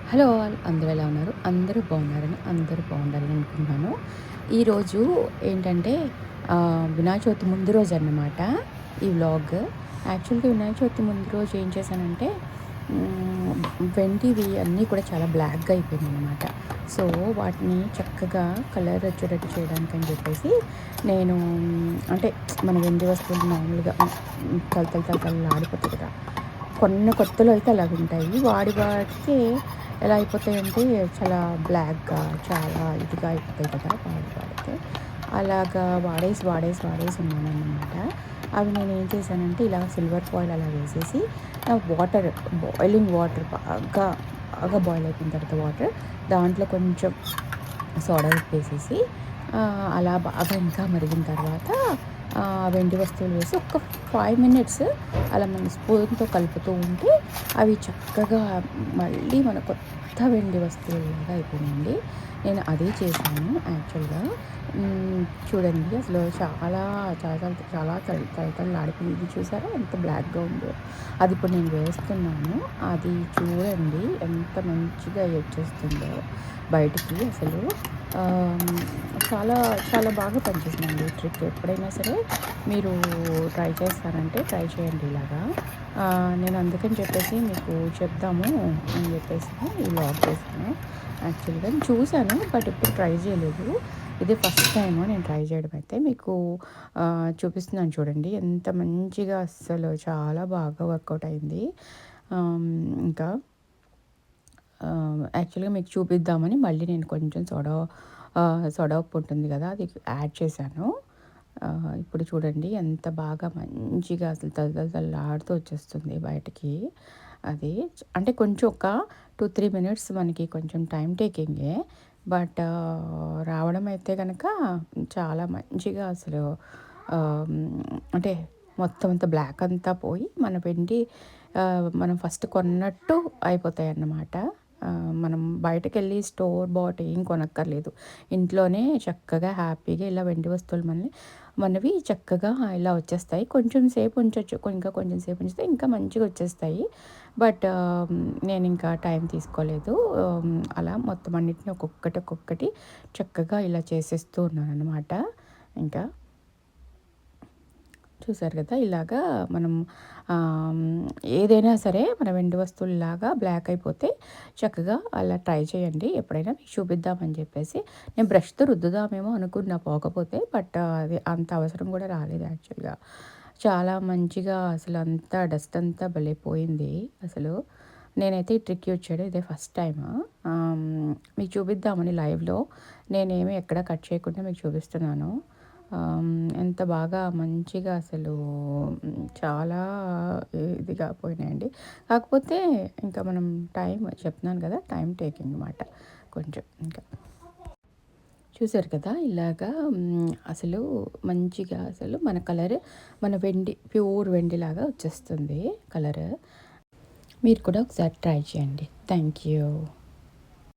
Hello all అందరూ ఎలా ఉన్నారు? అందరూ బాగున్నారని, అందరూ బాగుండాలని అనుకుంటున్నాను. ఈరోజు ఏంటంటే వినాయక చవితి ముందు రోజు అన్నమాట ఈ వ్లాగ్. యాక్చువల్‌గా వినాయక చవితి ముందు రోజు ఏం చేశానంటే హ్మ్, వెండివి అన్నీ కూడా చాలా బ్లాక్‌గా అయిపోయినాయన్నమాట. సో, వాటిని చక్కగా కలర్ వచ్చేటట్టు చేయడానికని చెప్పేసి నేను అంటే మన వెండి వస్తువులు మామూలుగా తళతళలాడిపోతాయి కదా! కొన్న కొత్తలో అయితే అలాగుంటాయి. వాడితే ఎలా అయిపోతాయంటే చాలా బ్లాక్‌గా, చాలా ఇదిగా అయిపోతాయి కదా! వాడితే. అలాగా వాడేసి ఉన్నానన్నమాట. అవి నేనేం చేశానంటే ఇలా సిల్వర్ ఫాయిల్ అలా వేసేసి వాటర్ బాయిలింగ్ వాటర్ బాగా బాయిల్ అయిపోయిన తర్వాత వాటర్ దాంట్లో కొంచెం సోడా ఉప్పేసేసి అలా బాగా ఇంకా మరిగిన తర్వాత వెండి వస్తువులు వేసి ఒక్క 5 మినిట్స్ అలా మనం స్పూన్‌తో కలుపుతూ ఉంటే అవి చక్కగా మళ్ళీ మన కొత్త వెండి వస్తువుల్లాగా అయిపోయినాయండి. నేను అదే చేశాను యాక్చువల్‌గా. చూడండి అసలు చాలా చాలా చాలా తళతళలాడిపోయింది. ఇది చూసారా ఎంత బ్లాక్‌గా ఉందో? అది ఇప్పుడు నేను వేస్తున్నాను. అది చూడండి ఎంత మంచిగా వచ్చేస్తుందో బయటికి అసలు. ఆహ్, చాలా చాలా బాగా పనిచేసిందండి ఈ ట్రిక్. ఎప్పుడైనా సరే మీరు ట్రై చేయండి ఇలాగా. నేను అందుకని చెప్పేసి మీకు చెప్దాము అని చెప్పేసి ఈ వ్లాగ్ చేశాను. యాక్చువల్‌గా నేను చూసాను. బట్ ఎప్పుడు ట్రై చేయలేదు. ఇదే ఫస్ట్ టైము నేను ట్రై చేయడం అయితే. మీకు చూపిస్తున్నాను చూడండి. ఎంత మంచిగా అస్సలు చాలా బాగా వర్కౌట్ అయింది. ఆహ్, ఇంకా యాక్చువల్‌గా మీకు చూపిద్దామని మళ్ళీ నేను కొంచెం సోడా ఉప్పు ఉంటుంది కదా! అది యాడ్ చేశాను. ఇప్పుడు చూడండి ఎంత బాగా మంచిగా అసలు తళతళలాడుతూ వచ్చేస్తుంది బయటికి. అది అంటే కొంచెం ఒక 2, 3 మినిట్స్ మనకి కొంచెం టైమ్ టేకింగే. బట్ రావడం అయితే గనక చాలా మంచిగా అసలు ఆహ్, అంటే మొత్తం అంతా బ్లాక్ అంతా పోయి మన వెండి మనం ఫస్ట్ కొన్నట్టు అయిపోతాయన్నమాట. మనం బయటకెళ్ళి స్టోర్ బాట్ ఏం కొనక్కర్లేదు. ఇంట్లోనే చక్కగా హ్యాపీగా ఇలా వెండి వస్తువులు మనవి చక్కగా ఇలా వచ్చేస్తాయి. కొంచెం సేపు ఉంచొచ్చు. ఇంకా కొంచెం సేపు ఉంచితే ఇంకా మంచిగా వచ్చేస్తాయి. బట్ నేనింకా టైం తీసుకోలేదు. అలా మొత్తం అన్నిటిని ఒక్కొక్కటి చక్కగా ఇలా చేసేస్తూ ఉన్నాననమాట. ఇంకా చూసారు కదా! ఇలాగా మనం ఆహ్, ఏదైనా సరే మన వెండి వస్తువుల్లాగా బ్లాక్ అయిపోతే చక్కగా అలా ట్రై చేయండి. ఎప్పుడైనా మీకు చూపిద్దామని చెప్పేసి. నేను బ్రష్‌తో రుద్దుదామేమో అనుకున్నా పోకపోతే. బట్ అది అంత అవసరం కూడా రాలేదు యాక్చువల్‌గా. చాలా మంచిగా అసలు అంతా డస్ట్ అంతా భలే పోయింది అసలు. నేనైతే ఈ ట్రిక్ యూజ్ చేయడం ఇదే ఫస్ట్ టైము. మీకు చూపిద్దామని లైవ్‌లో నేనేమి ఎక్కడ కట్ చేయకుండా మీకు చూపిస్తున్నాను. ఎంత బాగా మంచిగా అసలు చాలా ఇదిగా పోయినాయండి. కాకపోతే ఇంకా మనం టైం చెప్తున్నాను కదా! టైమ్ టేకింగ్ అనమాట కొంచెం ఇంకా. చూసారు కదా! ఇలాగా అసలు మంచిగా అసలు మన కలర్ మన వెండి ప్యూర్ వెండిలాగా వచ్చేస్తుంది కలర్. మీరు కూడా ఒకసారి ట్రై చేయండి. Thank you.